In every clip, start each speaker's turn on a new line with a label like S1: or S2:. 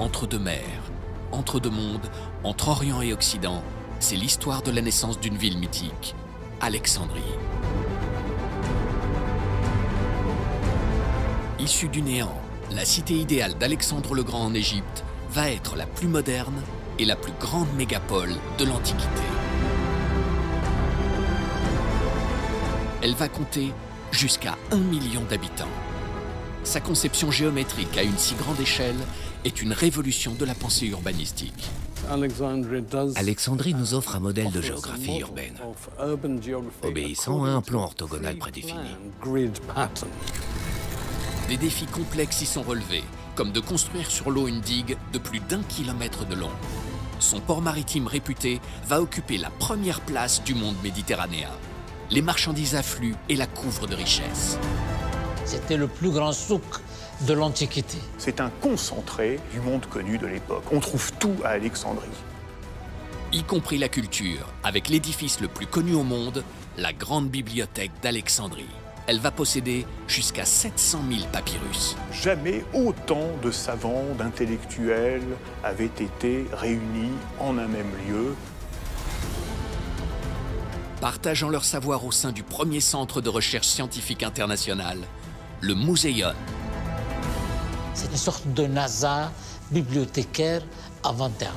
S1: entre deux mers, entre deux mondes, entre Orient et Occident, c'est l'histoire de la naissance d'une ville mythique, Alexandrie. Issue du néant, la cité idéale d'Alexandre le Grand en Égypte va être la plus moderne et la plus grande mégapole de l'Antiquité. Elle va compter jusqu'à 1 million d'habitants. Sa conception géométrique à une si grande échelle est une révolution de la pensée urbanistique.
S2: Alexandrie nous offre un modèle de géographie urbaine, obéissant à un plan orthogonal prédéfini.
S1: Des défis complexes y sont relevés, comme de construire sur l'eau une digue de plus d'1 kilomètre de long. Son port maritime réputé va occuper la première place du monde méditerranéen. Les marchandises affluent et la couvrent de richesses.
S3: C'était le plus grand souk de l'Antiquité.
S4: C'est un concentré du monde connu de l'époque. On trouve tout à Alexandrie.
S1: Y compris la culture, avec l'édifice le plus connu au monde, la grande bibliothèque d'Alexandrie. Elle va posséder jusqu'à 700 000 papyrus.
S4: Jamais autant de savants, d'intellectuels avaient été réunis en un même lieu.
S1: Partageant leur savoir au sein du premier centre de recherche scientifique international, le Museion.
S3: C'est une sorte de NASA bibliothécaire avant terme.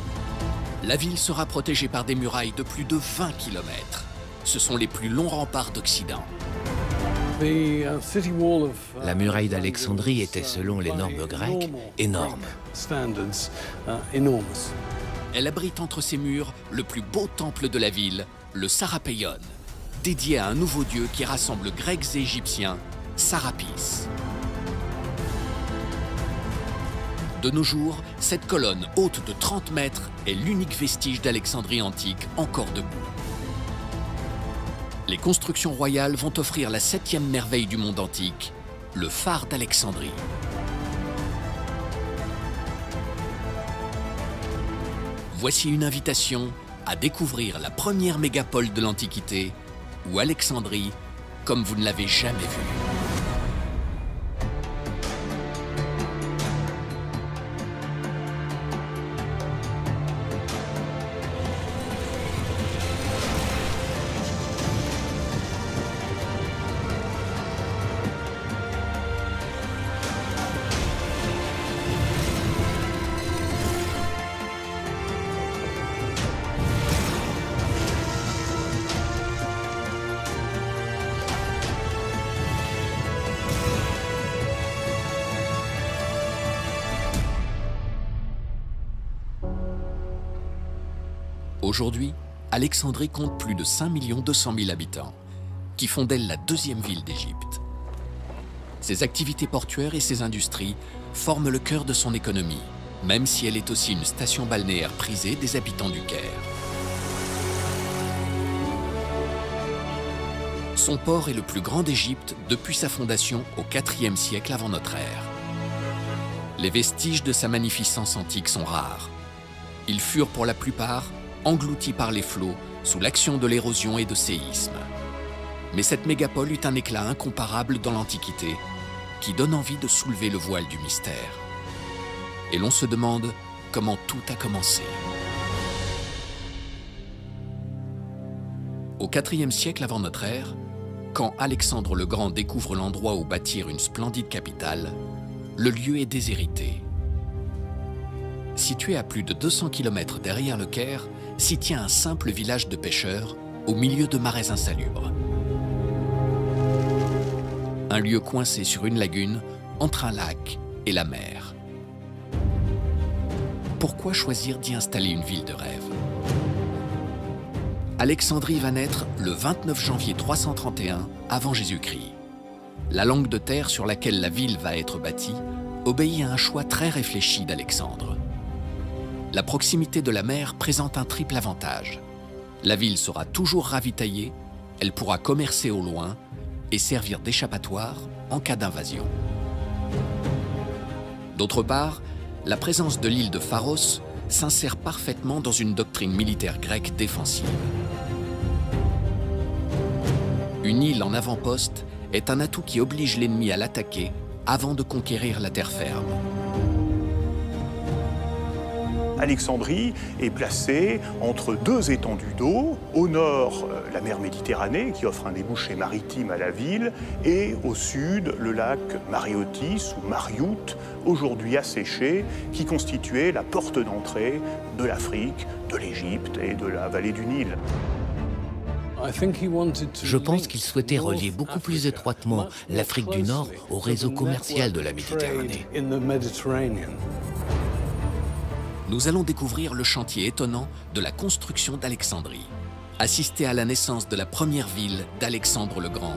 S1: La ville sera protégée par des murailles de plus de 20 km. Ce sont les plus longs remparts d'Occident.
S2: La muraille d'Alexandrie était, selon les normes grecques, énorme.
S1: Elle abrite entre ses murs le plus beau temple de la ville, le Sarapeion, dédié à un nouveau dieu qui rassemble Grecs et Égyptiens, Sarapis. De nos jours, cette colonne haute de 30 mètres est l'unique vestige d'Alexandrie antique encore debout. Les constructions royales vont offrir la 7e merveille du monde antique, le phare d'Alexandrie. Voici une invitation à découvrir la première mégapole de l'Antiquité, ou Alexandrie, comme vous ne l'avez jamais vue. Aujourd'hui, Alexandrie compte plus de 5 200 000 habitants, qui font d'elle la 2e ville d'Égypte. Ses activités portuaires et ses industries forment le cœur de son économie, même si elle est aussi une station balnéaire prisée des habitants du Caire. Son port est le plus grand d'Égypte depuis sa fondation au IVe siècle avant notre ère. Les vestiges de sa magnificence antique sont rares. Ils furent pour la plupart engloutis par les flots sous l'action de l'érosion et de séismes. Mais cette mégapole eut un éclat incomparable dans l'Antiquité qui donne envie de soulever le voile du mystère. Et l'on se demande comment tout a commencé. Au IVe siècle avant notre ère, quand Alexandre le Grand découvre l'endroit où bâtir une splendide capitale, le lieu est déshérité. Situé à plus de 200 km derrière le Caire, s'y tient un simple village de pêcheurs au milieu de marais insalubres. Un lieu coincé sur une lagune entre un lac et la mer. Pourquoi choisir d'y installer une ville de rêve? Alexandrie va naître le 29 janvier 331 avant Jésus-Christ. La langue de terre sur laquelle la ville va être bâtie obéit à un choix très réfléchi d'Alexandre. La proximité de la mer présente un triple avantage. La ville sera toujours ravitaillée, elle pourra commercer au loin et servir d'échappatoire en cas d'invasion. D'autre part, la présence de l'île de Pharos s'insère parfaitement dans une doctrine militaire grecque défensive. Une île en avant-poste est un atout qui oblige l'ennemi à l'attaquer avant de conquérir la terre ferme.
S4: Alexandrie est placée entre deux étendues d'eau. Au nord, la mer Méditerranée, qui offre un débouché maritime à la ville, et au sud, le lac Mariotis ou Mariout, aujourd'hui asséché, qui constituait la porte d'entrée de l'Afrique, de l'Égypte et de la vallée du Nil.
S2: Je pense qu'il souhaitait relier beaucoup plus étroitement l'Afrique du Nord au réseau commercial de la Méditerranée.
S1: Nous allons découvrir le chantier étonnant de la construction d'Alexandrie. Assister à la naissance de la première ville d'Alexandre le Grand,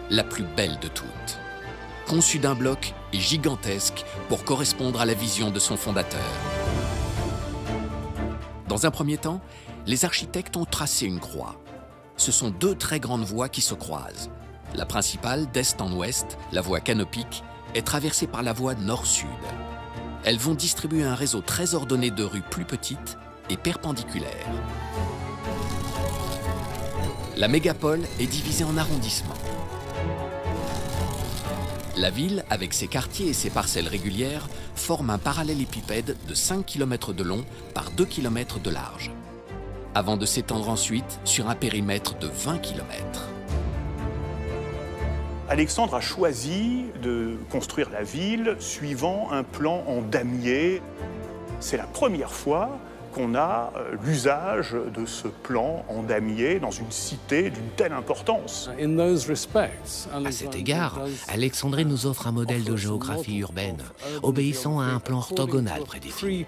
S1: la plus belle de toutes. Conçue d'un bloc et gigantesque pour correspondre à la vision de son fondateur. Dans un premier temps, les architectes ont tracé une croix. Ce sont deux très grandes voies qui se croisent. La principale, d'est en ouest, la voie canopique, est traversée par la voie nord-sud. Elles vont distribuer un réseau très ordonné de rues plus petites et perpendiculaires. La mégapole est divisée en arrondissements. La ville, avec ses quartiers et ses parcelles régulières, forme un parallélépipède de 5 km de long par 2 km de large, avant de s'étendre ensuite sur un périmètre de 20 km.
S4: Alexandre a choisi de construire la ville suivant un plan en damier. C'est la première fois qu'on a l'usage de ce plan en damier dans une cité d'une telle importance.
S2: À cet égard, Alexandrie nous offre un modèle de géographie urbaine, obéissant à un plan orthogonal prédéfini.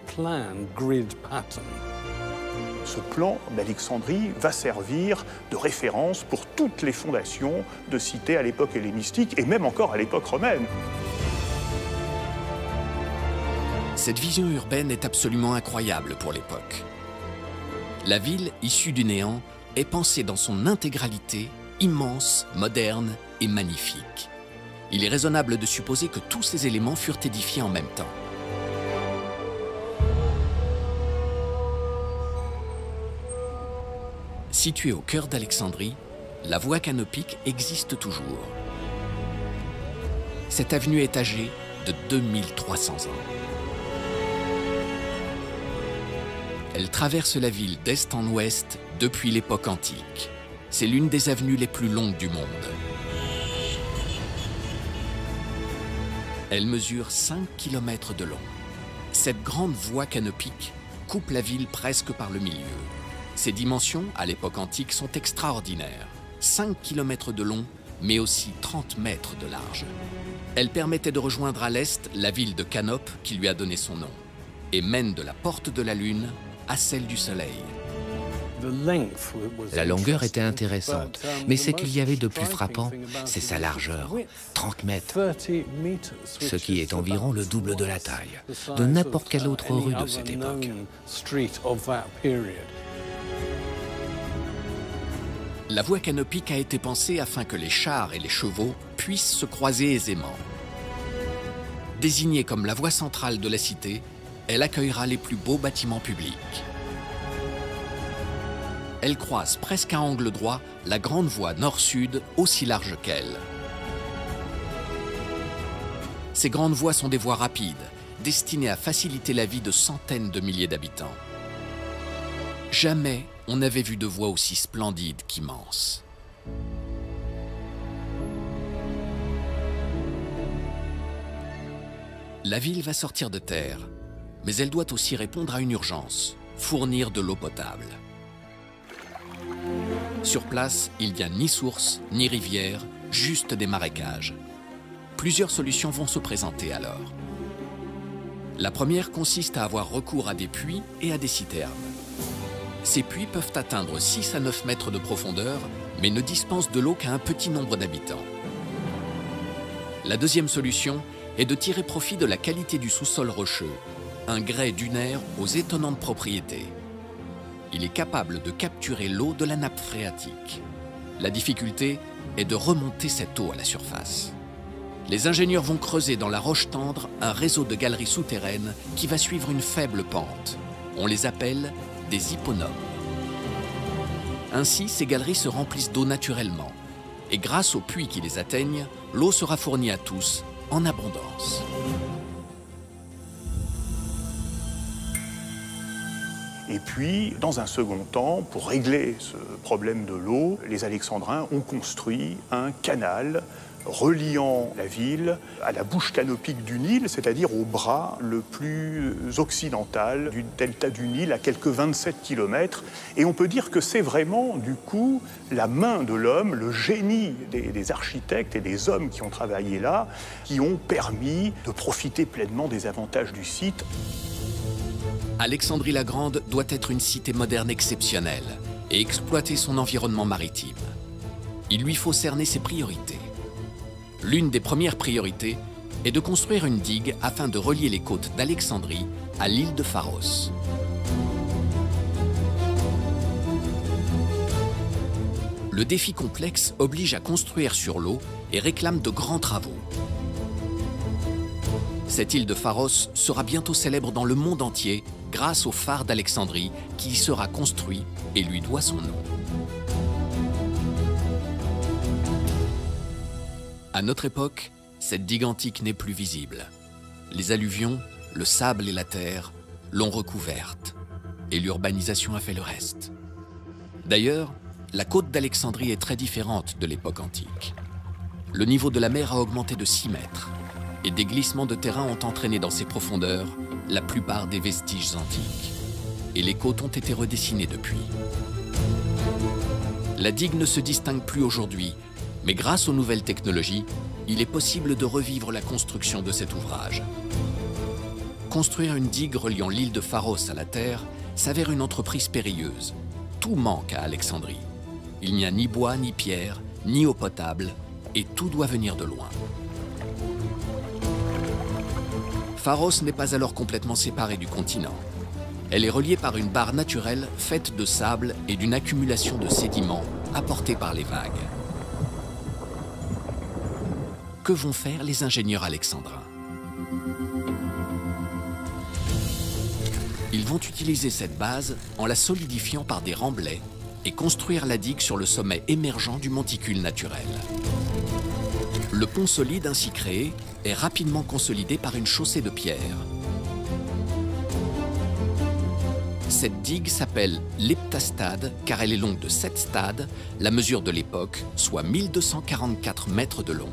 S4: Ce plan d'Alexandrie va servir de référence pour toutes les fondations de cités à l'époque hellénistique et même encore à l'époque romaine.
S1: Cette vision urbaine est absolument incroyable pour l'époque. La ville, issue du néant, est pensée dans son intégralité, immense, moderne et magnifique. Il est raisonnable de supposer que tous ces éléments furent édifiés en même temps. Située au cœur d'Alexandrie, la voie canopique existe toujours. Cette avenue est âgée de 2300 ans. Elle traverse la ville d'est en ouest depuis l'époque antique. C'est l'une des avenues les plus longues du monde. Elle mesure 5 km de long. Cette grande voie canopique coupe la ville presque par le milieu. Ses dimensions, à l'époque antique, sont extraordinaires. 5 km de long, mais aussi 30 mètres de large. Elle permettait de rejoindre à l'est la ville de Canope, qui lui a donné son nom, et mène de la Porte de la Lune à celle du Soleil.
S2: La longueur était intéressante, mais ce qu'il y avait de plus frappant, c'est sa largeur, 30 mètres, ce qui est environ le double de la taille de n'importe quelle autre rue de cette époque.
S1: La voie canopique a été pensée afin que les chars et les chevaux puissent se croiser aisément. Désignée comme la voie centrale de la cité, elle accueillera les plus beaux bâtiments publics. Elle croise presque à angle droit la grande voie nord-sud, aussi large qu'elle. Ces grandes voies sont des voies rapides, destinées à faciliter la vie de centaines de milliers d'habitants. Jamais on n'avait vu de voie aussi splendide qu'immense. La ville va sortir de terre, mais elle doit aussi répondre à une urgence, fournir de l'eau potable. Sur place, il n'y a ni source, ni rivière, juste des marécages. Plusieurs solutions vont se présenter alors. La première consiste à avoir recours à des puits et à des citernes. Ces puits peuvent atteindre 6 à 9 mètres de profondeur, mais ne dispensent de l'eau qu'à un petit nombre d'habitants. La deuxième solution est de tirer profit de la qualité du sous-sol rocheux, un grès dunaire aux étonnantes propriétés. Il est capable de capturer l'eau de la nappe phréatique. La difficulté est de remonter cette eau à la surface. Les ingénieurs vont creuser dans la roche tendre un réseau de galeries souterraines qui va suivre une faible pente. On les appelle des hyponomes. Ainsi, ces galeries se remplissent d'eau naturellement. Et grâce aux puits qui les atteignent, l'eau sera fournie à tous en abondance.
S4: Et puis, dans un second temps, pour régler ce problème de l'eau, les Alexandrins ont construit un canal reliant la ville à la bouche canopique du Nil, c'est-à-dire au bras le plus occidental du delta du Nil, à quelques 27 km. Et on peut dire que c'est vraiment, du coup, la main de l'homme, le génie des architectes et des hommes qui ont travaillé là, qui ont permis de profiter pleinement des avantages du site.
S1: Alexandrie la Grande doit être une cité moderne exceptionnelle et exploiter son environnement maritime. Il lui faut cerner ses priorités. L'une des premières priorités est de construire une digue afin de relier les côtes d'Alexandrie à l'île de Pharos. Le défi complexe oblige à construire sur l'eau et réclame de grands travaux. Cette île de Pharos sera bientôt célèbre dans le monde entier grâce au phare d'Alexandrie qui y sera construit et lui doit son nom. À notre époque, cette digue antique n'est plus visible. Les alluvions, le sable et la terre l'ont recouverte et l'urbanisation a fait le reste. D'ailleurs, la côte d'Alexandrie est très différente de l'époque antique. Le niveau de la mer a augmenté de 6 mètres et des glissements de terrain ont entraîné dans ses profondeurs la plupart des vestiges antiques. Et les côtes ont été redessinées depuis. La digue ne se distingue plus aujourd'hui, mais grâce aux nouvelles technologies, il est possible de revivre la construction de cet ouvrage. Construire une digue reliant l'île de Pharos à la terre s'avère une entreprise périlleuse. Tout manque à Alexandrie. Il n'y a ni bois, ni pierre, ni eau potable, et tout doit venir de loin. Pharos n'est pas alors complètement séparée du continent. Elle est reliée par une barre naturelle faite de sable et d'une accumulation de sédiments apportés par les vagues. Que vont faire les ingénieurs alexandrins? Ils vont utiliser cette base en la solidifiant par des remblais et construire la digue sur le sommet émergent du monticule naturel. Le pont solide ainsi créé est rapidement consolidé par une chaussée de pierres. Cette digue s'appelle l'heptastade car elle est longue de 7 stades, la mesure de l'époque, soit 1244 mètres de long.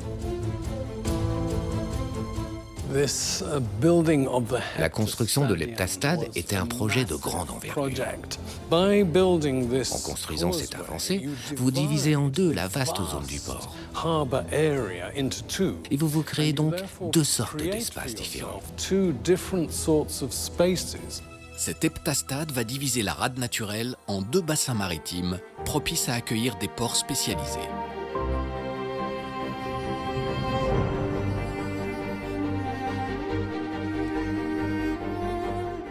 S2: La construction de l'heptastade était un projet de grande envergure. En construisant cette avancée, vous divisez en deux la vaste zone du port. Et vous créez donc deux sortes d'espaces différents.
S1: Cet heptastade va diviser la rade naturelle en 2 bassins maritimes propices à accueillir des ports spécialisés.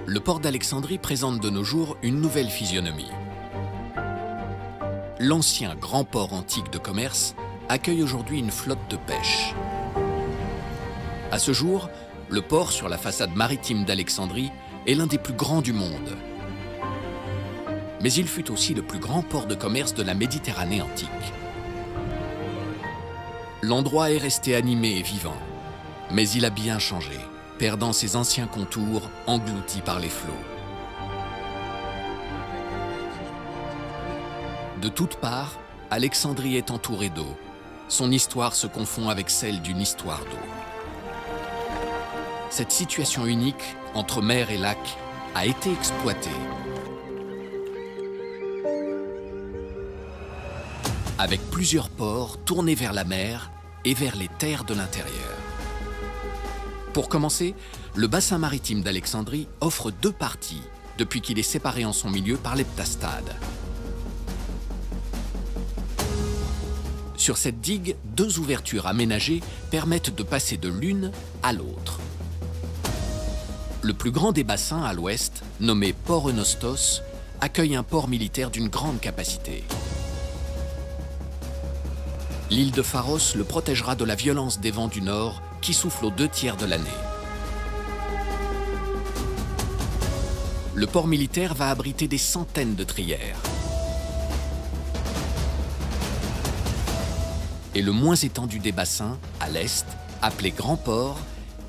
S1: Le port d'Alexandrie présente de nos jours une nouvelle physionomie. L'ancien grand port antique de commerce accueille aujourd'hui une flotte de pêche. À ce jour, le port sur la façade maritime d'Alexandrie est l'un des plus grands du monde. Mais il fut aussi le plus grand port de commerce de la Méditerranée antique. L'endroit est resté animé et vivant, mais il a bien changé, perdant ses anciens contours engloutis par les flots. De toutes parts, Alexandrie est entourée d'eau. Son histoire se confond avec celle d'une histoire d'eau. Cette situation unique entre mer et lac a été exploitée. Avec plusieurs ports tournés vers la mer et vers les terres de l'intérieur. Pour commencer, le bassin maritime d'Alexandrie offre 2 parties, depuis qu'il est séparé en son milieu par l'heptastade. Sur cette digue, 2 ouvertures aménagées permettent de passer de l'une à l'autre. Le plus grand des bassins à l'ouest, nommé Port Eunostos, accueille un port militaire d'une grande capacité. L'île de Pharos le protégera de la violence des vents du nord qui soufflent aux 2 tiers de l'année. Le port militaire va abriter des centaines de trières. Et le moins étendu des bassins, à l'est, appelé Grand Port,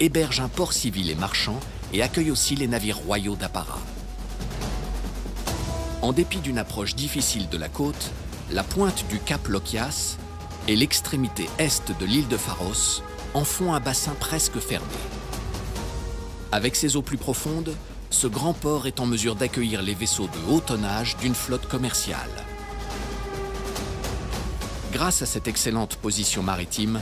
S1: héberge un port civil et marchand et accueille aussi les navires royaux d'apparat. En dépit d'une approche difficile de la côte, la pointe du cap Lokias et l'extrémité est de l'île de Pharos en font un bassin presque fermé. Avec ses eaux plus profondes, ce grand port est en mesure d'accueillir les vaisseaux de haut tonnage d'une flotte commerciale. Grâce à cette excellente position maritime,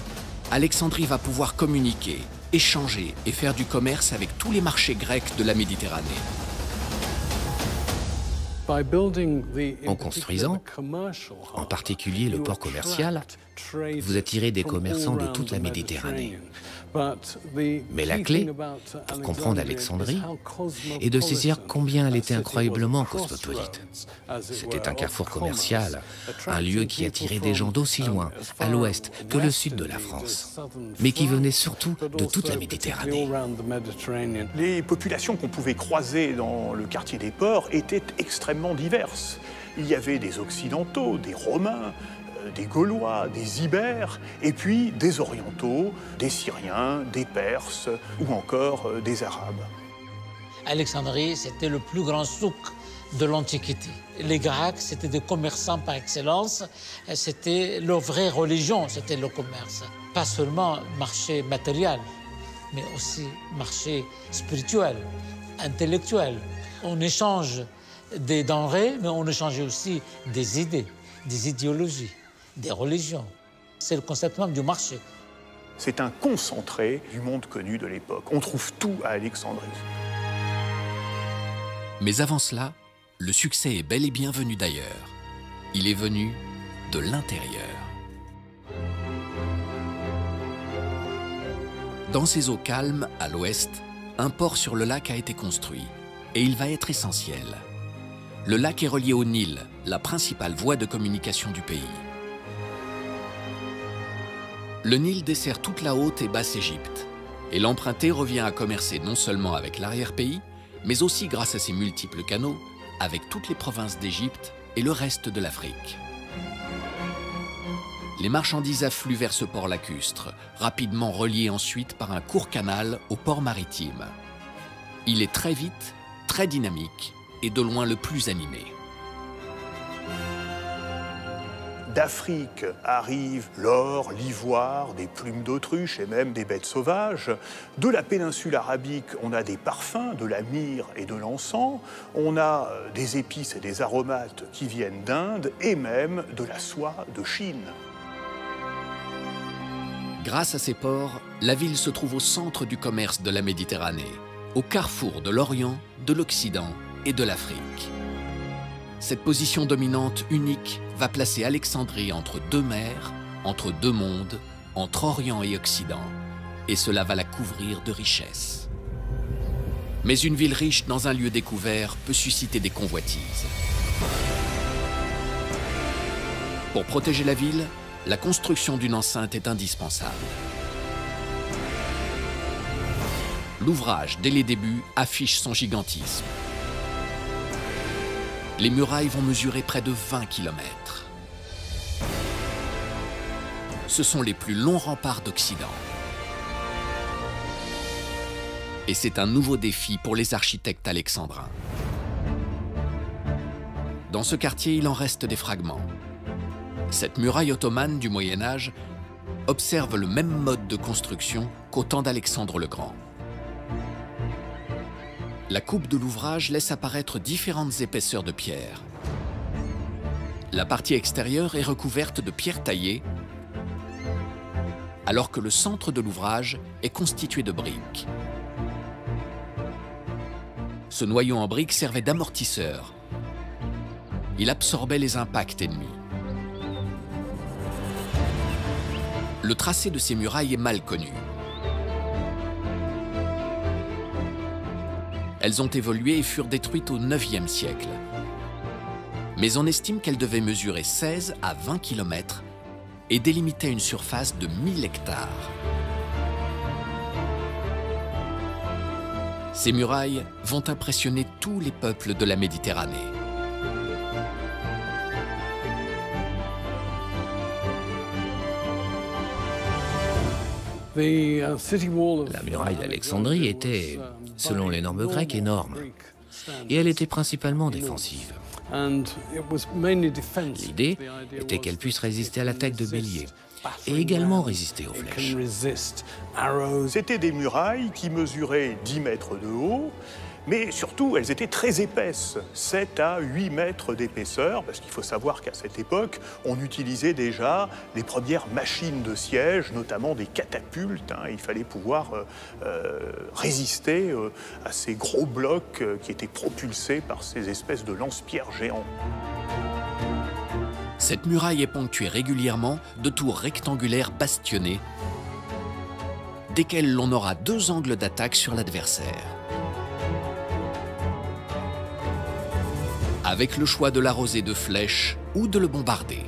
S1: Alexandrie va pouvoir communiquer, échanger et faire du commerce avec tous les marchés grecs de la Méditerranée.
S2: En construisant, en particulier le port commercial, vous attirez des commerçants de toute la Méditerranée. Mais la clé, pour comprendre Alexandrie, est de saisir combien elle était incroyablement cosmopolite. C'était un carrefour commercial, un lieu qui attirait des gens d'aussi loin, à l'ouest, que le sud de la France, mais qui venaient surtout de toute la Méditerranée.
S4: Les populations qu'on pouvait croiser dans le quartier des ports étaient extrêmement diverses. Il y avait des Occidentaux, des Romains, des Gaulois, des Ibères, et puis des Orientaux, des Syriens, des Perses ou encore des Arabes.
S3: Alexandrie, c'était le plus grand souk de l'Antiquité. Les Grecs, c'était des commerçants par excellence. C'était leur vraie religion, c'était le commerce. Pas seulement marché matériel, mais aussi marché spirituel, intellectuel. On échange des denrées, mais on échangeait aussi des idées, des idéologies, des religions. C'est le concept même du marché.
S4: C'est un concentré du monde connu de l'époque. On trouve tout à Alexandrie.
S1: Mais avant cela, le succès est bel et bien venu d'ailleurs. Il est venu de l'intérieur. Dans ces eaux calmes, à l'ouest, un port sur le lac a été construit, et il va être essentiel. Le lac est relié au Nil, la principale voie de communication du pays. Le Nil dessert toute la haute et basse Égypte, et l'emprunter revient à commercer non seulement avec l'arrière-pays, mais aussi grâce à ses multiples canaux, avec toutes les provinces d'Égypte et le reste de l'Afrique. Les marchandises affluent vers ce port lacustre, rapidement relié ensuite par un court canal au port maritime. Il est très vite, très dynamique et de loin le plus animé.
S4: D'Afrique arrivent l'or, l'ivoire, des plumes d'autruche et même des bêtes sauvages. De la péninsule arabique, on a des parfums, de la myrrhe et de l'encens. On a des épices et des aromates qui viennent d'Inde et même de la soie de Chine.
S1: Grâce à ces ports, la ville se trouve au centre du commerce de la Méditerranée, au carrefour de l'Orient, de l'Occident et de l'Afrique. Cette position dominante unique va placer Alexandrie entre deux mers, entre deux mondes, entre Orient et Occident, et cela va la couvrir de richesses. Mais une ville riche dans un lieu découvert peut susciter des convoitises. Pour protéger la ville, la construction d'une enceinte est indispensable. L'ouvrage, dès les débuts, affiche son gigantisme. Les murailles vont mesurer près de 20 km. Ce sont les plus longs remparts d'Occident. Et c'est un nouveau défi pour les architectes alexandrins. Dans ce quartier, il en reste des fragments. Cette muraille ottomane du Moyen-Âge observe le même mode de construction qu'au temps d'Alexandre le Grand. La coupe de l'ouvrage laisse apparaître différentes épaisseurs de pierre. La partie extérieure est recouverte de pierres taillées, alors que le centre de l'ouvrage est constitué de briques. Ce noyau en briques servait d'amortisseur. Il absorbait les impacts ennemis. Le tracé de ces murailles est mal connu. Elles ont évolué et furent détruites au IXe siècle. Mais on estime qu'elles devaient mesurer 16 à 20 km et délimitaient une surface de 1000 hectares. Ces murailles vont impressionner tous les peuples de la Méditerranée.
S2: La muraille d'Alexandrie était, selon les normes grecques, énorme. et elle était principalement défensive. L'idée était qu'elle puisse résister à l'attaque de bélier et également résister aux flèches.
S4: C'étaient des murailles qui mesuraient 10 mètres de haut, mais surtout, elles étaient très épaisses, 7 à 8 mètres d'épaisseur, parce qu'il faut savoir qu'à cette époque, on utilisait déjà les premières machines de siège, notamment des catapultes. Il fallait pouvoir résister à ces gros blocs qui étaient propulsés par ces espèces de lance-pierres géants.
S1: Cette muraille est ponctuée régulièrement de tours rectangulaires bastionnées, desquelles l'on aura 2 angles d'attaque sur l'adversaire. Avec le choix de l'arroser de flèches ou de le bombarder.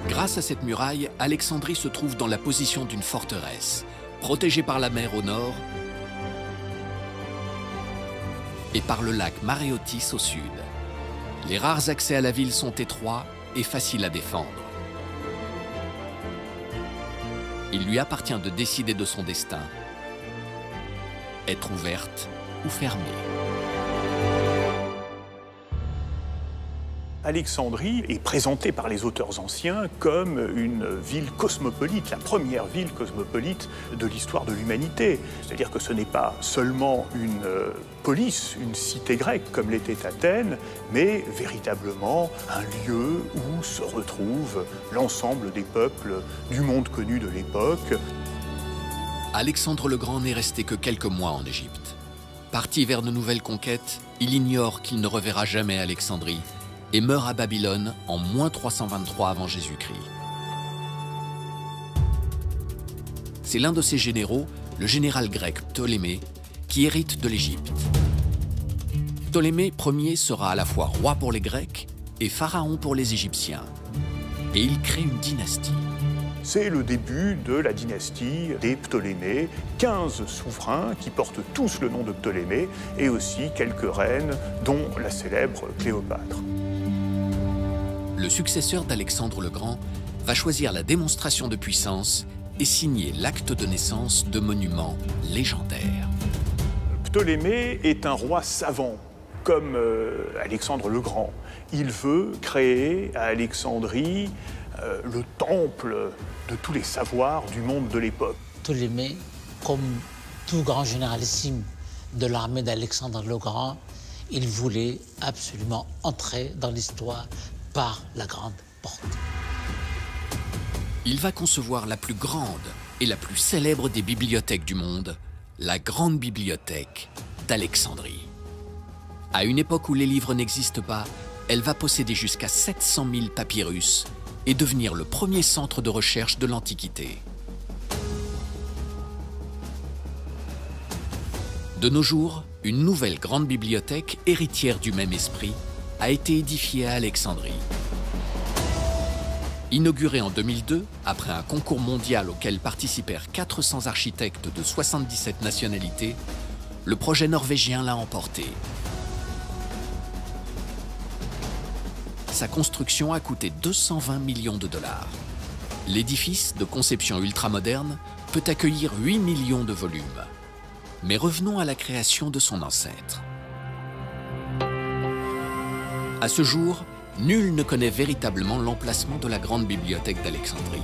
S1: Grâce à cette muraille, Alexandrie se trouve dans la position d'une forteresse, protégée par la mer au nord et par le lac Maréotis au sud. Les rares accès à la ville sont étroits et faciles à défendre. Il lui appartient de décider de son destin, être ouverte ou fermée.
S4: Alexandrie est présentée par les auteurs anciens comme une ville cosmopolite, la première ville cosmopolite de l'histoire de l'humanité. C'est-à-dire que ce n'est pas seulement une polis, une cité grecque comme l'était Athènes, mais véritablement un lieu où se retrouvent l'ensemble des peuples du monde connu de l'époque.
S1: Alexandre le Grand n'est resté que quelques mois en Égypte. Parti vers de nouvelles conquêtes, il ignore qu'il ne reverra jamais Alexandrie et meurt à Babylone en -323 avant Jésus-Christ. C'est l'un de ses généraux, le général grec Ptolémée, qui hérite de l'Égypte. Ptolémée Ier sera à la fois roi pour les Grecs et pharaon pour les Égyptiens. Et il crée une dynastie.
S4: C'est le début de la dynastie des Ptolémées, 15 souverains qui portent tous le nom de Ptolémée et aussi quelques reines, dont la célèbre Cléopâtre.
S1: Le successeur d'Alexandre le Grand va choisir la démonstration de puissance et signer l'acte de naissance de monuments légendaires.
S4: Ptolémée est un roi savant, comme Alexandre le Grand. Il veut créer à Alexandrie le temple de tous les savoirs du monde de l'époque.
S3: Ptolémée, comme tout grand généralissime de l'armée d'Alexandre le Grand, il voulait absolument entrer dans l'histoire par la grande porte.
S1: Il va concevoir la plus grande et la plus célèbre des bibliothèques du monde, la Grande Bibliothèque d'Alexandrie. À une époque où les livres n'existent pas, elle va posséder jusqu'à 700 000 papyrus et devenir le premier centre de recherche de l'Antiquité. De nos jours, une nouvelle grande bibliothèque, héritière du même esprit, a été édifiée à Alexandrie. Inaugurée en 2002, après un concours mondial auquel participèrent 400 architectes de 77 nationalités, le projet norvégien l'a emporté. Sa construction a coûté 220 millions de $. L'édifice, de conception ultramoderne, peut accueillir 8 millions de volumes. Mais revenons à la création de son ancêtre. À ce jour, nul ne connaît véritablement l'emplacement de la grande bibliothèque d'Alexandrie.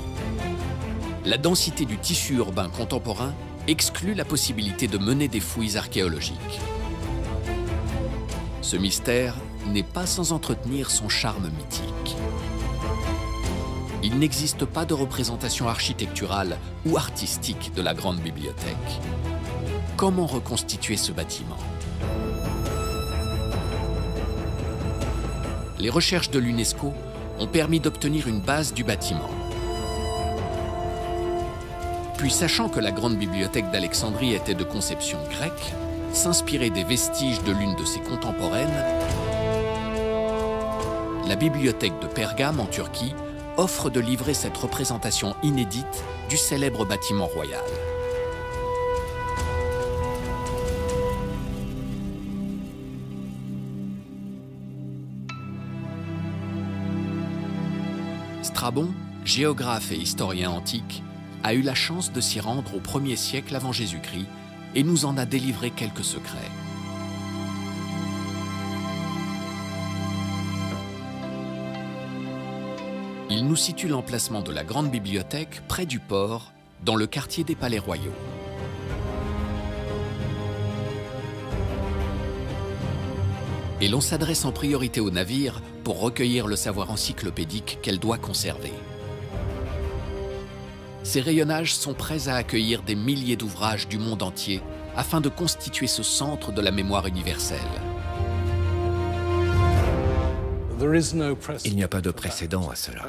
S1: La densité du tissu urbain contemporain exclut la possibilité de mener des fouilles archéologiques. Ce mystère n'est pas sans entretenir son charme mythique. Il n'existe pas de représentation architecturale ou artistique de la grande bibliothèque. Comment reconstituer ce bâtiment ? Les recherches de l'UNESCO ont permis d'obtenir une base du bâtiment. Puis, sachant que la grande bibliothèque d'Alexandrie était de conception grecque, s'inspirer des vestiges de l'une de ses contemporaines, la bibliothèque de Pergame en Turquie offre de livrer cette représentation inédite du célèbre bâtiment royal. Strabon, géographe et historien antique, a eu la chance de s'y rendre au 1er siècle avant Jésus-Christ et nous en a délivré quelques secrets. Il nous situe l'emplacement de la grande bibliothèque près du port, dans le quartier des Palais Royaux. Et l'on s'adresse en priorité aux navires pour recueillir le savoir encyclopédique qu'elle doit conserver. Ces rayonnages sont prêts à accueillir des milliers d'ouvrages du monde entier afin de constituer ce centre de la mémoire universelle.
S2: Il n'y a pas de précédent à cela.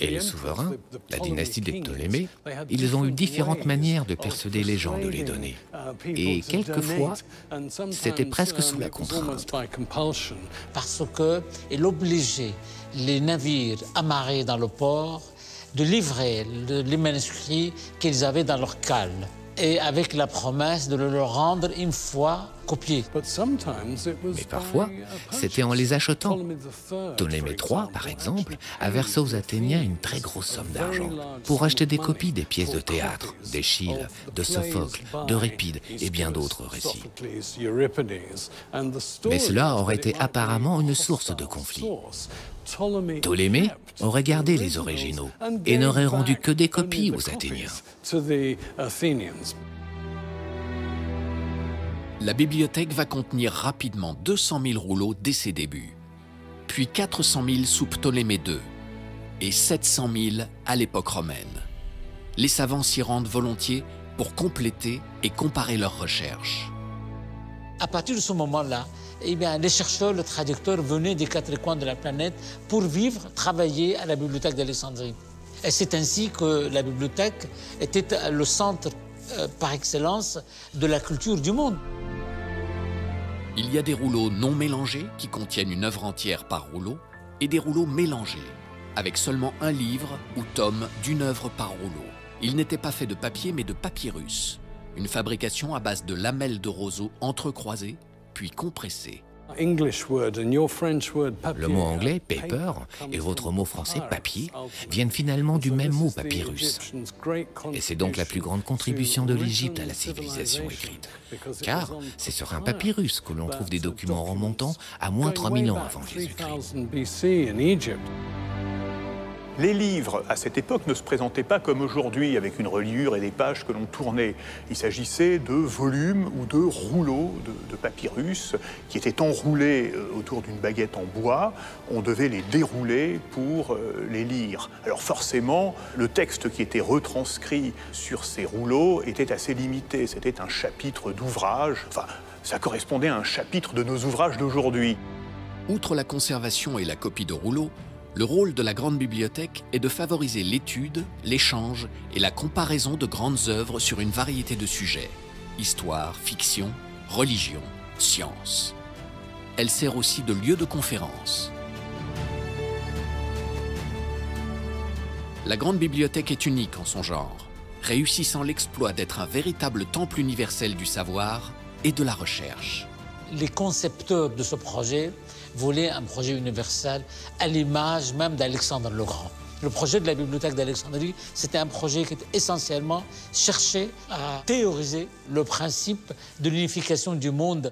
S2: Et les souverains, la dynastie des Ptolémées, ils ont eu différentes manières de persuader les gens de les donner. Et quelquefois, c'était presque sous la contrainte.
S3: Parce qu'elle obligeait les navires amarrés dans le port de livrer les manuscrits qu'ils avaient dans leur cale, et avec la promesse de le leur rendre une fois copiés.
S2: Mais parfois, c'était en les achetant. Ptolémée III, par exemple, a versé aux Athéniens une très grosse somme d'argent pour acheter des copies des pièces de théâtre, d'Échille, de Sophocle, d'Euripide et bien d'autres récits. Mais cela aurait été apparemment une source de conflit. Ptolémée aurait gardé les originaux et n'aurait rendu que des copies aux Athéniens.
S1: La bibliothèque va contenir rapidement 200 000 rouleaux dès ses débuts, puis 400 000 sous Ptolémée II et 700 000 à l'époque romaine. Les savants s'y rendent volontiers pour compléter et comparer leurs recherches.
S3: À partir de ce moment-là, eh bien, les chercheurs, les traducteurs venaient des quatre coins de la planète pour vivre, travailler à la bibliothèque d'Alexandrie. Et c'est ainsi que la bibliothèque était le centre par excellence de la culture du monde.
S1: Il y a des rouleaux non mélangés qui contiennent une œuvre entière par rouleau et des rouleaux mélangés, avec seulement un livre ou tome d'une œuvre par rouleau. Il n'était pas fait de papier mais de papyrus, une fabrication à base de lamelles de roseaux entrecroisées puis compressées.
S2: Le mot anglais, paper, et votre mot français, papier, viennent finalement du même mot, papyrus. Et c'est donc la plus grande contribution de l'Égypte à la civilisation écrite. Car c'est sur un papyrus que l'on trouve des documents remontant à moins 3000 ans avant Jésus-Christ.
S4: Les livres, à cette époque, ne se présentaient pas comme aujourd'hui, avec une reliure et des pages que l'on tournait. Il s'agissait de volumes ou de rouleaux de papyrus qui étaient enroulés autour d'une baguette en bois. On devait les dérouler pour les lire. Alors forcément, le texte qui était retranscrit sur ces rouleaux était assez limité. C'était un chapitre d'ouvrage. Enfin, ça correspondait à un chapitre de nos ouvrages d'aujourd'hui.
S1: Outre la conservation et la copie de rouleaux, le rôle de la grande bibliothèque est de favoriser l'étude, l'échange et la comparaison de grandes œuvres sur une variété de sujets. Histoire, fiction, religion, science. Elle sert aussi de lieu de conférence. La grande bibliothèque est unique en son genre, réussissant l'exploit d'être un véritable temple universel du savoir et de la recherche.
S3: Les concepteurs de ce projet voulaient un projet universel à l'image même d'Alexandre le Grand. Le projet de la bibliothèque d'Alexandrie, c'était un projet qui était essentiellement cherché à théoriser le principe de l'unification du monde.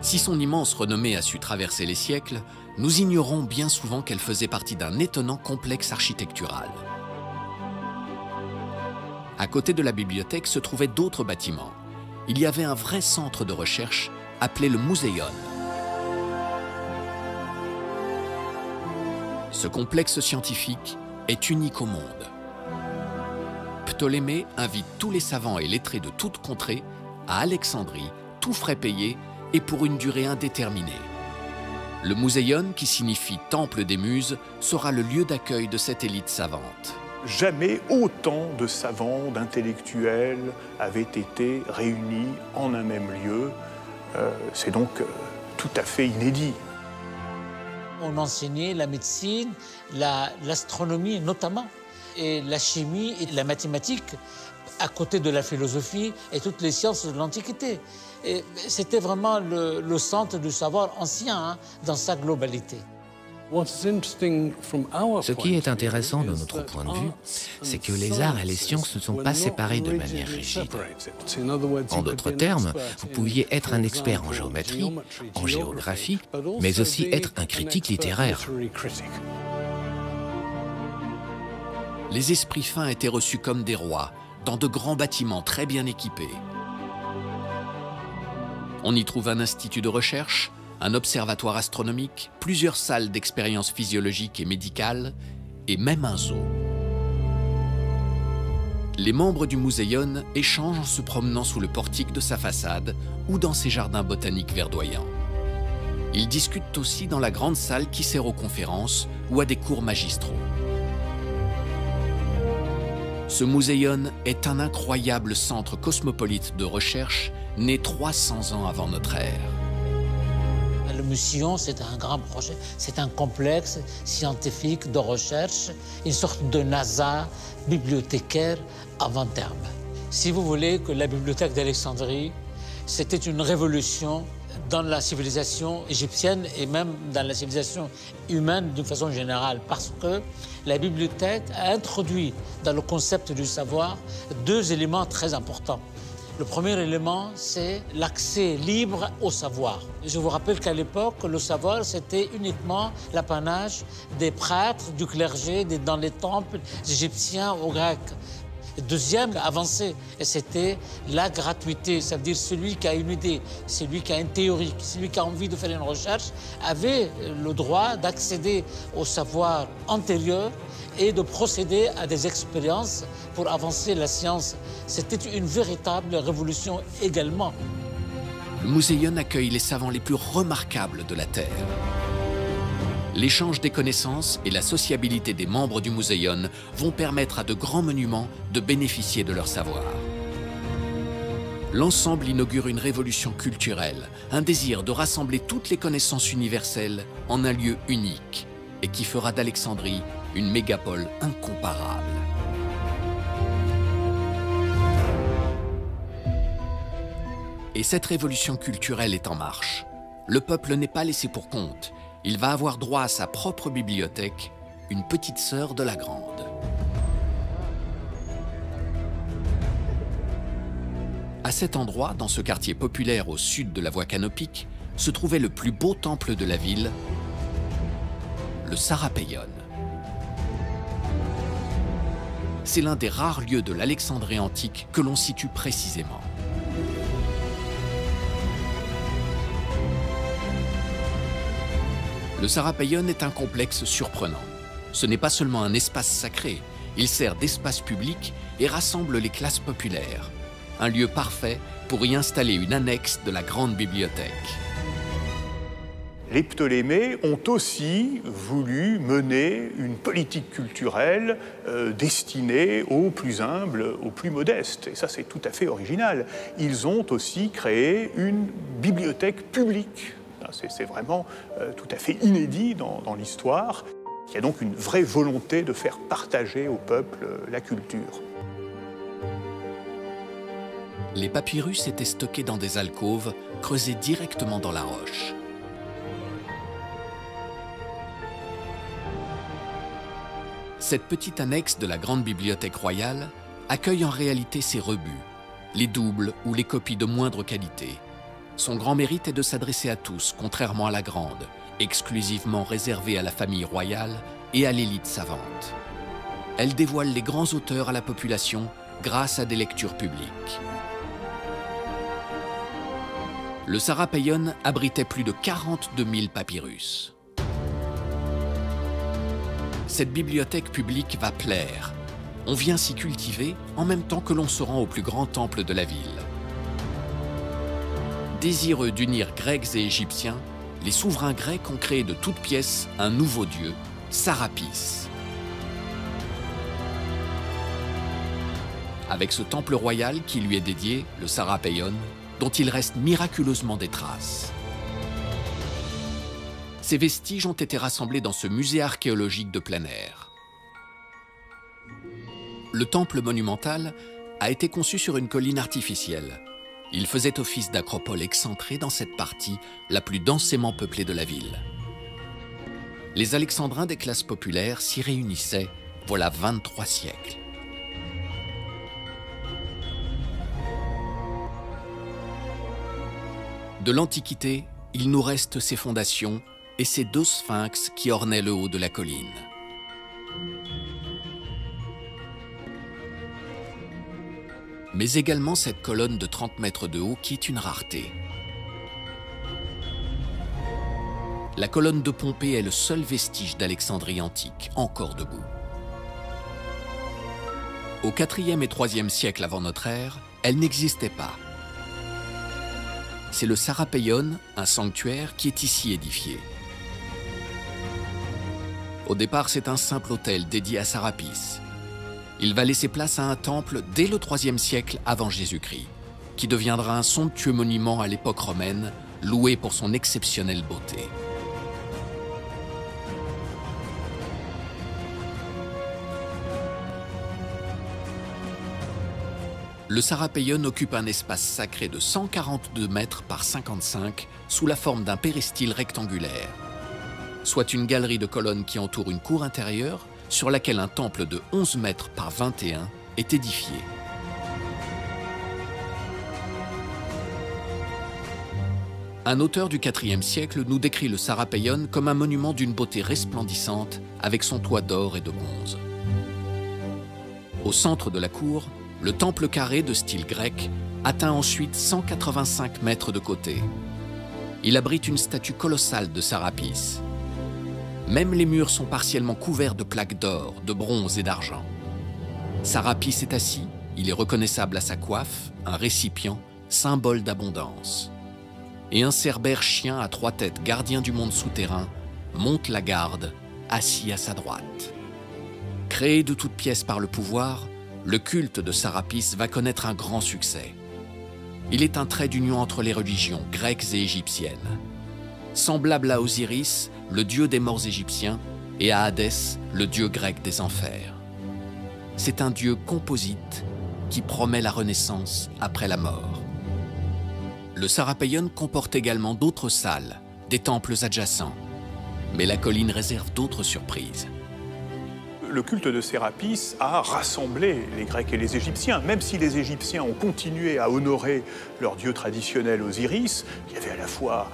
S1: Si son immense renommée a su traverser les siècles, nous ignorons bien souvent qu'elle faisait partie d'un étonnant complexe architectural. À côté de la bibliothèque se trouvaient d'autres bâtiments. Il y avait un vrai centre de recherche appelé le Museion. Ce complexe scientifique est unique au monde. Ptolémée invite tous les savants et lettrés de toute contrée à Alexandrie, tous frais payés et pour une durée indéterminée. Le Museion, qui signifie Temple des Muses, sera le lieu d'accueil de cette élite savante.
S4: Jamais autant de savants, d'intellectuels avaient été réunis en un même lieu. C'est donc tout à fait inédit.
S3: On enseignait la médecine, l'astronomie notamment, et la chimie et la mathématique, à côté de la philosophie et toutes les sciences de l'Antiquité. C'était vraiment le centre du savoir ancien, hein, dans sa globalité.
S2: Ce qui est intéressant de notre point de vue, c'est que les arts et les sciences ne sont pas séparés de manière rigide. En d'autres termes, vous pouviez être un expert en géométrie, en géographie, mais aussi être un critique littéraire.
S1: Les esprits fins étaient reçus comme des rois, dans de grands bâtiments très bien équipés. On y trouve un institut de recherche, un observatoire astronomique, plusieurs salles d'expériences physiologiques et médicales, et même un zoo. Les membres du Museion échangent en se promenant sous le portique de sa façade ou dans ses jardins botaniques verdoyants. Ils discutent aussi dans la grande salle qui sert aux conférences ou à des cours magistraux. Ce Museion est un incroyable centre cosmopolite de recherche né 300 ans avant notre ère.
S3: Le Museion, c'est un grand projet, c'est un complexe scientifique de recherche, une sorte de NASA bibliothécaire avant terme. Si vous voulez que la bibliothèque d'Alexandrie, c'était une révolution dans la civilisation égyptienne et même dans la civilisation humaine d'une façon générale, parce que la bibliothèque a introduit dans le concept du savoir deux éléments très importants. Le premier élément, c'est l'accès libre au savoir. Je vous rappelle qu'à l'époque, le savoir, c'était uniquement l'apanage des prêtres, du clergé, dans les temples égyptiens ou grecs. Deuxième avancée, c'était la gratuité, c'est-à-dire celui qui a une idée, celui qui a une théorie, celui qui a envie de faire une recherche, avait le droit d'accéder au savoir antérieur et de procéder à des expériences pour avancer la science. C'était une véritable révolution également.
S1: Le Museion accueille les savants les plus remarquables de la Terre. L'échange des connaissances et la sociabilité des membres du Museion vont permettre à de grands monuments de bénéficier de leur savoir. L'ensemble inaugure une révolution culturelle, un désir de rassembler toutes les connaissances universelles en un lieu unique et qui fera d'Alexandrie une mégapole incomparable. Et cette révolution culturelle est en marche. Le peuple n'est pas laissé pour compte. Il va avoir droit à sa propre bibliothèque, une petite sœur de la grande. À cet endroit, dans ce quartier populaire au sud de la voie Canopique, se trouvait le plus beau temple de la ville, le Sarapeion. C'est l'un des rares lieux de l'Alexandrie antique que l'on situe précisément. Le Sarapeion est un complexe surprenant. Ce n'est pas seulement un espace sacré, il sert d'espace public et rassemble les classes populaires. Un lieu parfait pour y installer une annexe de la grande bibliothèque.
S4: Les Ptolémées ont aussi voulu mener une politique culturelle destinée aux plus humbles, aux plus modestes. Et ça, c'est tout à fait original. Ils ont aussi créé une bibliothèque publique. C'est vraiment tout à fait inédit dans l'histoire. Il y a donc une vraie volonté de faire partager au peuple la culture.
S1: Les papyrus étaient stockés dans des alcôves creusées directement dans la roche. Cette petite annexe de la grande bibliothèque royale accueille en réalité ses rebuts, les doubles ou les copies de moindre qualité. Son grand mérite est de s'adresser à tous, contrairement à la grande, exclusivement réservée à la famille royale et à l'élite savante. Elle dévoile les grands auteurs à la population grâce à des lectures publiques. Le Sarapeion abritait plus de 42 000 papyrus. Cette bibliothèque publique va plaire. On vient s'y cultiver en même temps que l'on se rend au plus grand temple de la ville. Désireux d'unir Grecs et Égyptiens, les souverains grecs ont créé de toutes pièces un nouveau dieu, Sarapis. Avec ce temple royal qui lui est dédié, le Sarapeion, dont il reste miraculeusement des traces. Ces vestiges ont été rassemblés dans ce musée archéologique de plein air. Le temple monumental a été conçu sur une colline artificielle. Il faisait office d'acropole excentrée dans cette partie la plus densément peuplée de la ville. Les Alexandrins des classes populaires s'y réunissaient voilà 23 siècles. De l'Antiquité, il nous reste ses fondations et ces 2 sphinx qui ornaient le haut de la colline. Mais également cette colonne de 30 mètres de haut qui est une rareté. La colonne de Pompée est le seul vestige d'Alexandrie antique encore debout. Au IVe et IIIe siècle avant notre ère, elle n'existait pas. C'est le Sarapeion, un sanctuaire, qui est ici édifié. Au départ, c'est un simple autel dédié à Sarapis. Il va laisser place à un temple dès le IIIe siècle avant Jésus-Christ, qui deviendra un somptueux monument à l'époque romaine, loué pour son exceptionnelle beauté. Le Sarapeion occupe un espace sacré de 142 mètres par 55 sous la forme d'un péristyle rectangulaire, soit une galerie de colonnes qui entoure une cour intérieure sur laquelle un temple de 11 mètres par 21 est édifié. Un auteur du IVe siècle nous décrit le Sarapeion comme un monument d'une beauté resplendissante avec son toit d'or et de bronze. Au centre de la cour, le temple carré de style grec atteint ensuite 185 mètres de côté. Il abrite une statue colossale de Sarapis. Même les murs sont partiellement couverts de plaques d'or, de bronze et d'argent. Sarapis est assis, il est reconnaissable à sa coiffe, un récipient, symbole d'abondance. Et un cerbère chien à 3 têtes, gardien du monde souterrain, monte la garde, assis à sa droite. Créé de toutes pièces par le pouvoir, le culte de Sarapis va connaître un grand succès. Il est un trait d'union entre les religions grecques et égyptiennes. Semblable à Osiris, le dieu des morts égyptiens, et à Hadès, le dieu grec des enfers. C'est un dieu composite qui promet la renaissance après la mort. Le Sarapeion comporte également d'autres salles, des temples adjacents. Mais la colline réserve d'autres surprises.
S4: Le culte de Sérapis a rassemblé les Grecs et les Égyptiens. Même si les Égyptiens ont continué à honorer leur dieu traditionnel Osiris, il y avait à la fois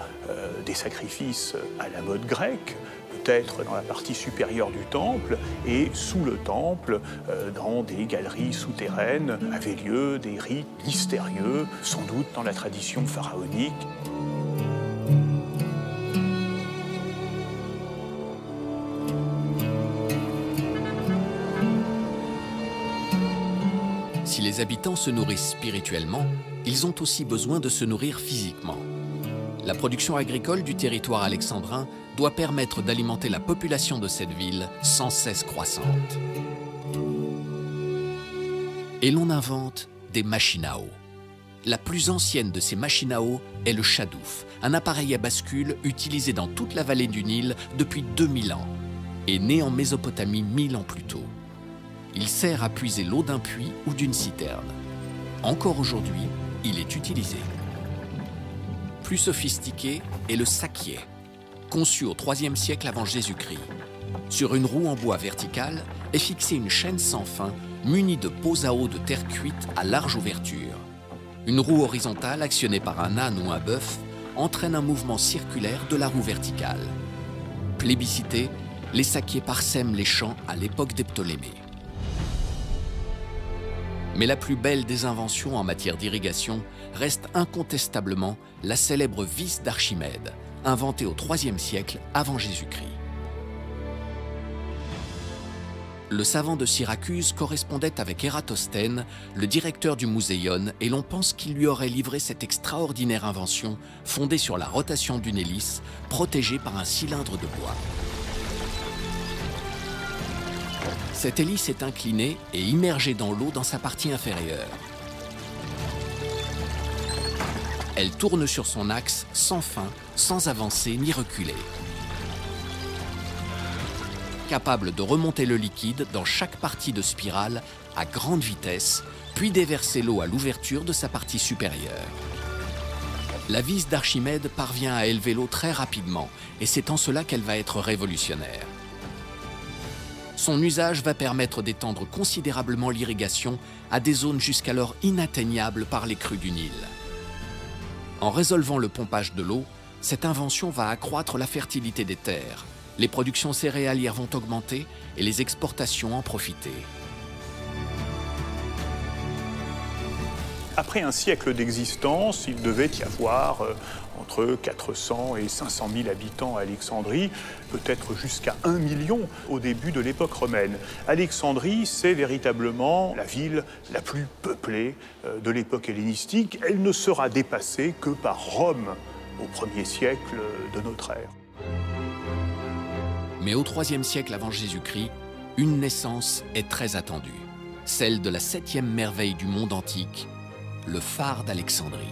S4: des sacrifices à la mode grecque, peut-être dans la partie supérieure du temple, et sous le temple, dans des galeries souterraines, avaient lieu des rites mystérieux, sans doute dans la tradition pharaonique.
S1: Si les habitants se nourrissent spirituellement, ils ont aussi besoin de se nourrir physiquement. La production agricole du territoire alexandrin doit permettre d'alimenter la population de cette ville sans cesse croissante. Et l'on invente des machines à eau. La plus ancienne de ces machines à eau est le chadouf, un appareil à bascule utilisé dans toute la vallée du Nil depuis 2000 ans et né en Mésopotamie 1000 ans plus tôt. Il sert à puiser l'eau d'un puits ou d'une citerne. Encore aujourd'hui, il est utilisé. Plus sophistiqué est le sakié, conçu au IIIe siècle avant Jésus-Christ. Sur une roue en bois verticale est fixée une chaîne sans fin munie de pots à eau de terre cuite à large ouverture. Une roue horizontale actionnée par un âne ou un bœuf entraîne un mouvement circulaire de la roue verticale. Plébiscité, les sakiés parsèment les champs à l'époque des Ptolémées. Mais la plus belle des inventions en matière d'irrigation reste incontestablement la célèbre vis d'Archimède, inventée au IIIe siècle avant Jésus-Christ. Le savant de Syracuse correspondait avec Ératosthène, le directeur du Muséion, et l'on pense qu'il lui aurait livré cette extraordinaire invention fondée sur la rotation d'une hélice protégée par un cylindre de bois. Cette hélice est inclinée et immergée dans l'eau dans sa partie inférieure. Elle tourne sur son axe sans fin, sans avancer ni reculer. Capable de remonter le liquide dans chaque partie de spirale à grande vitesse, puis déverser l'eau à l'ouverture de sa partie supérieure. La vis d'Archimède parvient à élever l'eau très rapidement et c'est en cela qu'elle va être révolutionnaire. Son usage va permettre d'étendre considérablement l'irrigation à des zones jusqu'alors inatteignables par les crues du Nil. En résolvant le pompage de l'eau, cette invention va accroître la fertilité des terres. Les productions céréalières vont augmenter et les exportations en profiter.
S4: Après un siècle d'existence, il devait y avoir entre 400 et 500 000 habitants à Alexandrie, peut-être jusqu'à 1 million au début de l'époque romaine. Alexandrie, c'est véritablement la ville la plus peuplée de l'époque hellénistique. Elle ne sera dépassée que par Rome au 1er siècle de notre ère.
S1: Mais au IIIe siècle avant Jésus-Christ, une naissance est très attendue, celle de la 7e merveille du monde antique, le phare d'Alexandrie.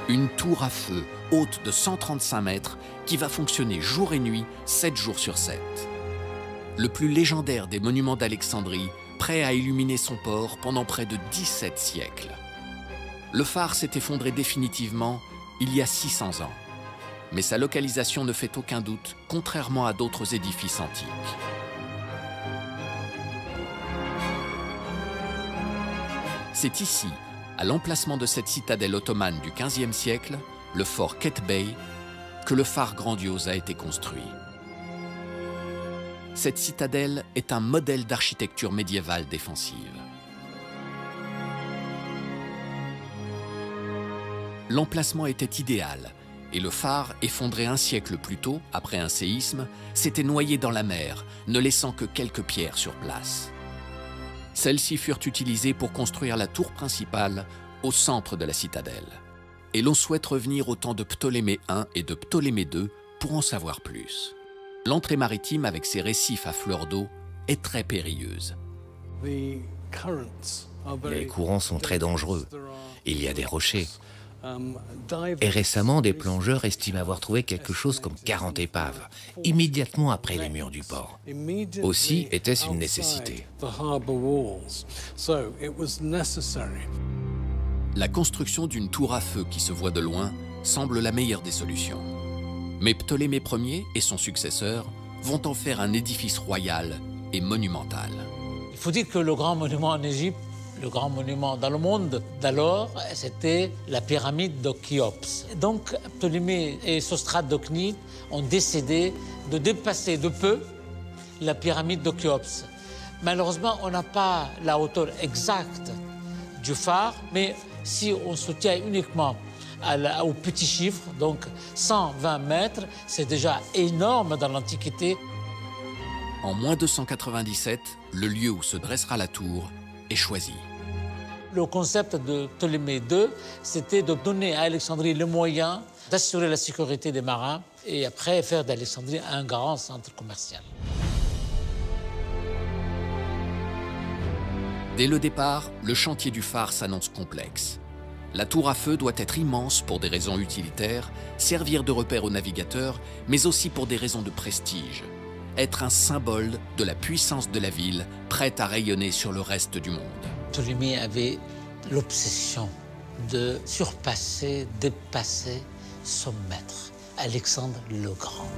S1: Une tour à feu haute de 135 mètres qui va fonctionner jour et nuit, 7 jours sur 7. Le plus légendaire des monuments d'Alexandrie, prêt à illuminer son port pendant près de 17 siècles. Le phare s'est effondré définitivement il y a 600 ans. Mais sa localisation ne fait aucun doute, contrairement à d'autres édifices antiques. C'est ici, à l'emplacement de cette citadelle ottomane du XVe siècle, le fort Ketbey, que le phare grandiose a été construit. Cette citadelle est un modèle d'architecture médiévale défensive. L'emplacement était idéal et le phare, effondré un siècle plus tôt, après un séisme, s'était noyé dans la mer, ne laissant que quelques pierres sur place. Celles-ci furent utilisées pour construire la tour principale au centre de la citadelle. Et l'on souhaite revenir au temps de Ptolémée I et de Ptolémée II pour en savoir plus. L'entrée maritime avec ses récifs à fleur d'eau est très périlleuse.
S2: Les courants sont très dangereux. Il y a des rochers. Et récemment, des plongeurs estiment avoir trouvé quelque chose comme 40 épaves, immédiatement après les murs du port. Aussi, était-ce une nécessité?
S1: La construction d'une tour à feu qui se voit de loin semble la meilleure des solutions. Mais Ptolémée Ier et son successeur vont en faire un édifice royal et monumental.
S3: Il faut dire que le grand monument en Égypte, le grand monument dans le monde d'alors, c'était la pyramide de Khéops. Donc Ptolémée et Sostrate de Cnide ont décidé de dépasser de peu la pyramide de Khéops. Malheureusement, on n'a pas la hauteur exacte du phare, mais si on se tient uniquement au petit chiffre, donc 120 mètres, c'est déjà énorme dans l'Antiquité.
S1: En moins 297, le lieu où se dressera la tour est choisi.
S3: Le concept de Ptolémée II, c'était de donner à Alexandrie le moyen d'assurer la sécurité des marins et après faire d'Alexandrie un grand centre commercial.
S1: Dès le départ, le chantier du phare s'annonce complexe. La tour à feu doit être immense pour des raisons utilitaires, servir de repère aux navigateurs, mais aussi pour des raisons de prestige. Être un symbole de la puissance de la ville, prête à rayonner sur le reste du monde.
S3: Ptolémée avait l'obsession de surpasser, dépasser son maître, Alexandre le Grand.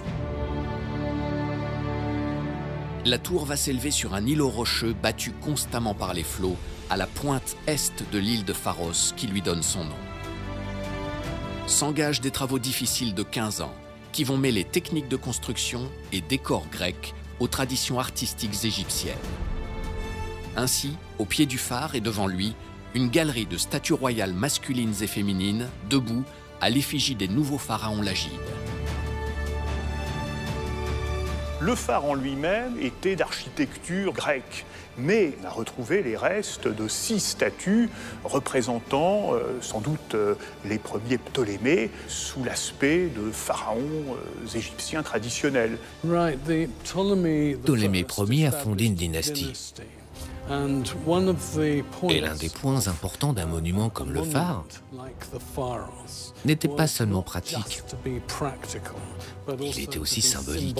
S1: La tour va s'élever sur un îlot rocheux battu constamment par les flots, à la pointe est de l'île de Pharos qui lui donne son nom. S'engagent des travaux difficiles de 15 ans, qui vont mêler techniques de construction et décors grecs aux traditions artistiques égyptiennes. Ainsi, au pied du phare et devant lui, une galerie de statues royales masculines et féminines, debout, à l'effigie des nouveaux pharaons lagides.
S4: Le phare en lui-même était d'architecture grecque, mais on a retrouvé les restes de 6 statues représentant sans doute les premiers Ptolémées sous l'aspect de pharaons égyptiens traditionnels.
S2: Ptolémée Ier a fondé une dynastie. Et l'un des points importants d'un monument comme le phare n'était pas seulement pratique, il était aussi symbolique.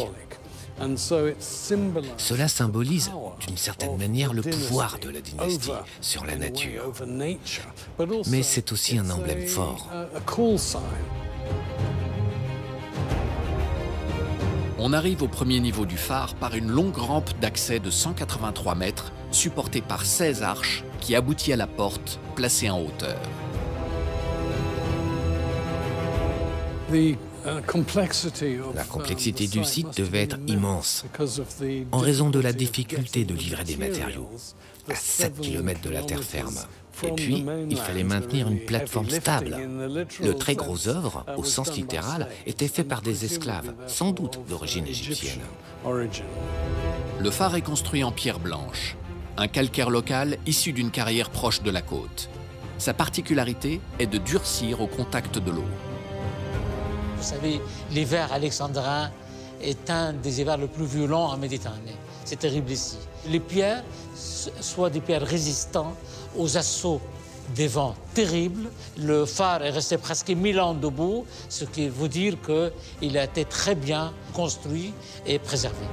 S2: Cela symbolise, d'une certaine manière, le pouvoir de la dynastie sur la nature. Mais c'est aussi un emblème fort.
S1: On arrive au premier niveau du phare par une longue rampe d'accès de 183 mètres, supportée par 16 arches, qui aboutit à la porte, placée en hauteur.
S2: La complexité du site devait être immense, en raison de la difficulté de livrer des matériaux à 7 km de la terre ferme. Et puis, il fallait maintenir une plateforme stable. Le très gros œuvre, au sens littéral, était fait par des esclaves, sans doute d'origine égyptienne.
S1: Le phare est construit en pierre blanche, un calcaire local issu d'une carrière proche de la côte. Sa particularité est de durcir au contact de l'eau.
S3: Vous savez, l'hiver alexandrin est un des hivers les plus violents en Méditerranée. C'est terrible ici. Les pierres, soit des pierres résistantes aux assauts des vents terribles. Le phare est resté presque 1000 ans debout, ce qui veut dire qu'il a été très bien construit et préservé.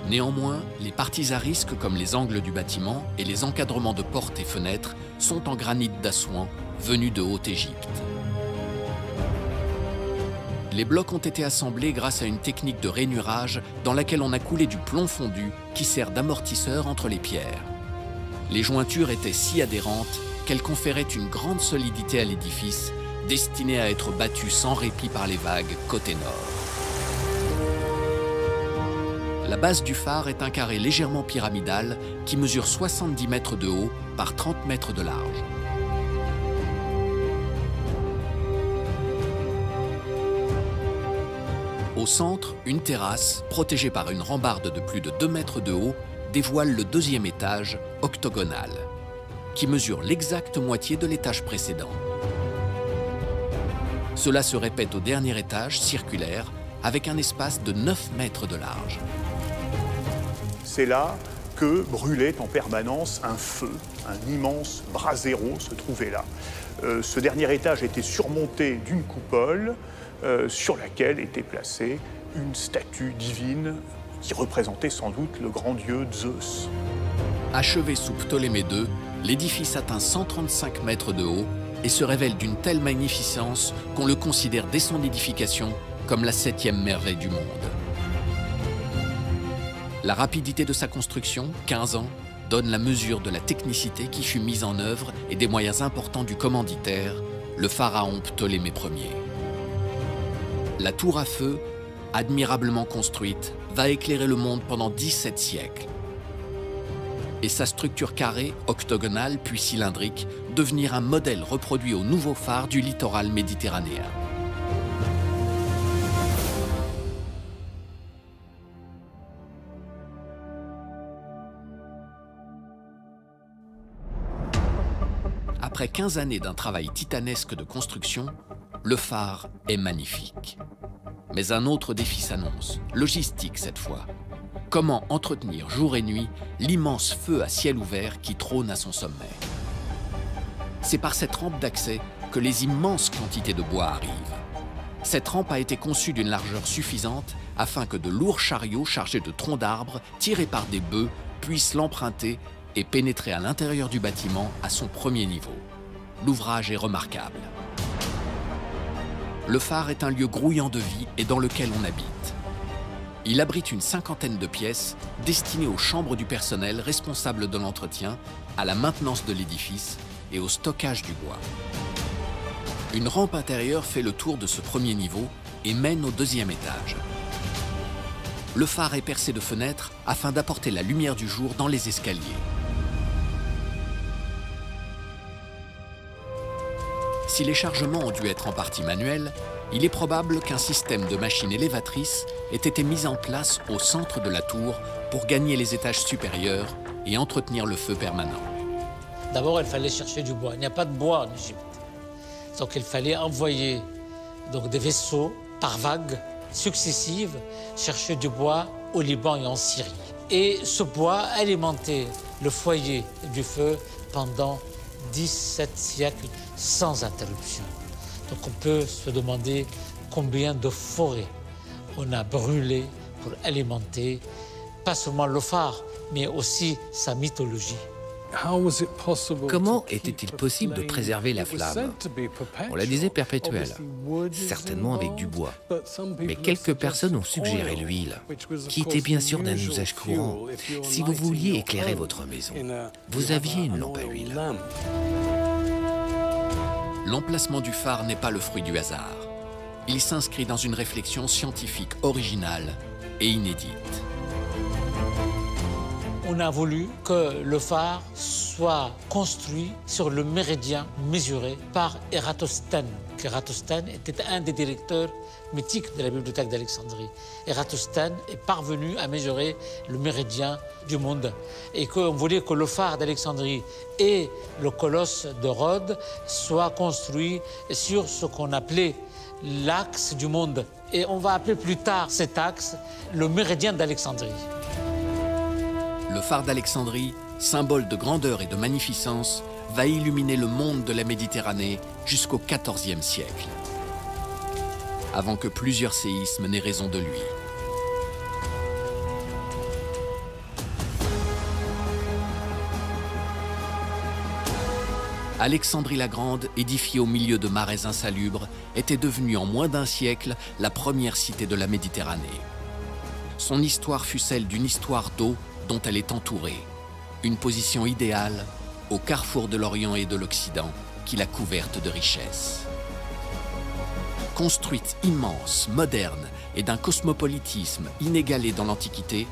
S1: Néanmoins, les parties à risque comme les angles du bâtiment et les encadrements de portes et fenêtres sont en granit d'Assouan, venu de Haute-Égypte. Les blocs ont été assemblés grâce à une technique de rainurage dans laquelle on a coulé du plomb fondu qui sert d'amortisseur entre les pierres. Les jointures étaient si adhérentes qu'elles conféraient une grande solidité à l'édifice, destiné à être battu sans répit par les vagues côté nord. La base du phare est un carré légèrement pyramidal qui mesure 70 mètres de haut par 30 mètres de large. Au centre, une terrasse, protégée par une rambarde de plus de 2 mètres de haut, dévoile le deuxième étage, octogonal, qui mesure l'exacte moitié de l'étage précédent. Cela se répète au dernier étage, circulaire, avec un espace de 9 mètres de large.
S4: C'est là que brûlait en permanence un feu, un immense brasero se trouvait là. Ce dernier étage était surmonté d'une coupole sur laquelle était placée une statue divine qui représentait sans doute le grand dieu Zeus.
S1: Achevé sous Ptolémée II, l'édifice atteint 135 mètres de haut et se révèle d'une telle magnificence qu'on le considère dès son édification comme la 7e merveille du monde. La rapidité de sa construction, 15 ans, donne la mesure de la technicité qui fut mise en œuvre et des moyens importants du commanditaire, le pharaon Ptolémée Ier. La tour à feu, admirablement construite, va éclairer le monde pendant 17 siècles. Et sa structure carrée, octogonale puis cylindrique, devenir un modèle reproduit au nouveau phare du littoral méditerranéen. Après 15 années d'un travail titanesque de construction, le phare est magnifique. Mais un autre défi s'annonce, logistique cette fois. Comment entretenir jour et nuit l'immense feu à ciel ouvert qui trône à son sommet? C'est par cette rampe d'accès que les immenses quantités de bois arrivent. Cette rampe a été conçue d'une largeur suffisante afin que de lourds chariots chargés de troncs d'arbres, tirés par des bœufs, puissent l'emprunter et pénétrer à l'intérieur du bâtiment à son premier niveau. L'ouvrage est remarquable. Le phare est un lieu grouillant de vie et dans lequel on habite. Il abrite une 50aine de pièces destinées aux chambres du personnel responsable de l'entretien, à la maintenance de l'édifice et au stockage du bois. Une rampe intérieure fait le tour de ce premier niveau et mène au deuxième étage. Le phare est percé de fenêtres afin d'apporter la lumière du jour dans les escaliers. Si les chargements ont dû être en partie manuels, il est probable qu'un système de machines élévatrices ait été mis en place au centre de la tour pour gagner les étages supérieurs et entretenir le feu permanent.
S3: D'abord, il fallait chercher du bois. Il n'y a pas de bois en Égypte. Donc il fallait envoyer des vaisseaux par vagues successives chercher du bois au Liban et en Syrie. Et ce bois alimentait le foyer du feu pendant 17 siècles sans interruption. Donc on peut se demander combien de forêts on a brûlées pour alimenter pas seulement le phare, mais aussi sa mythologie.
S2: Comment était-il possible de préserver la flamme? On la disait perpétuelle, certainement avec du bois. Mais quelques personnes ont suggéré l'huile, qui était bien sûr d'un usage courant. Si vous vouliez éclairer votre maison, vous aviez une lampe à huile.
S1: L'emplacement du phare n'est pas le fruit du hasard. Il s'inscrit dans une réflexion scientifique originale et inédite.
S3: On a voulu que le phare soit construit sur le méridien mesuré par Ératosthène. Ératosthène était un des directeurs mythiques de la bibliothèque d'Alexandrie. Ératosthène est parvenu à mesurer le méridien du monde et qu'on voulait que le phare d'Alexandrie et le colosse de Rhodes soient construits sur ce qu'on appelait l'axe du monde. Et on va appeler plus tard cet axe le méridien d'Alexandrie.
S1: Le phare d'Alexandrie, symbole de grandeur et de magnificence, va illuminer le monde de la Méditerranée jusqu'au XIVe siècle, avant que plusieurs séismes n'aient raison de lui. Alexandrie la Grande, édifiée au milieu de marais insalubres, était devenue en moins d'un siècle la première cité de la Méditerranée. Son histoire fut celle d'une histoire d'eau dont elle est entourée, une position idéale au carrefour de l'Orient et de l'Occident qui l'a couverte de richesses. Construite immense, moderne et d'un cosmopolitisme inégalé dans l'Antiquité,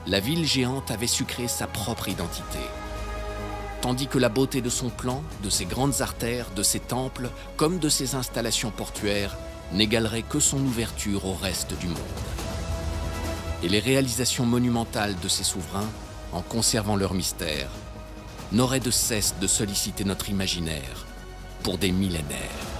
S1: la ville géante avait su créer sa propre identité. Tandis que la beauté de son plan, de ses grandes artères, de ses temples, comme de ses installations portuaires, n'égalerait que son ouverture au reste du monde. Et les réalisations monumentales de ses souverains, en conservant leur mystère, n'auraient de cesse de solliciter notre imaginaire pour des millénaires.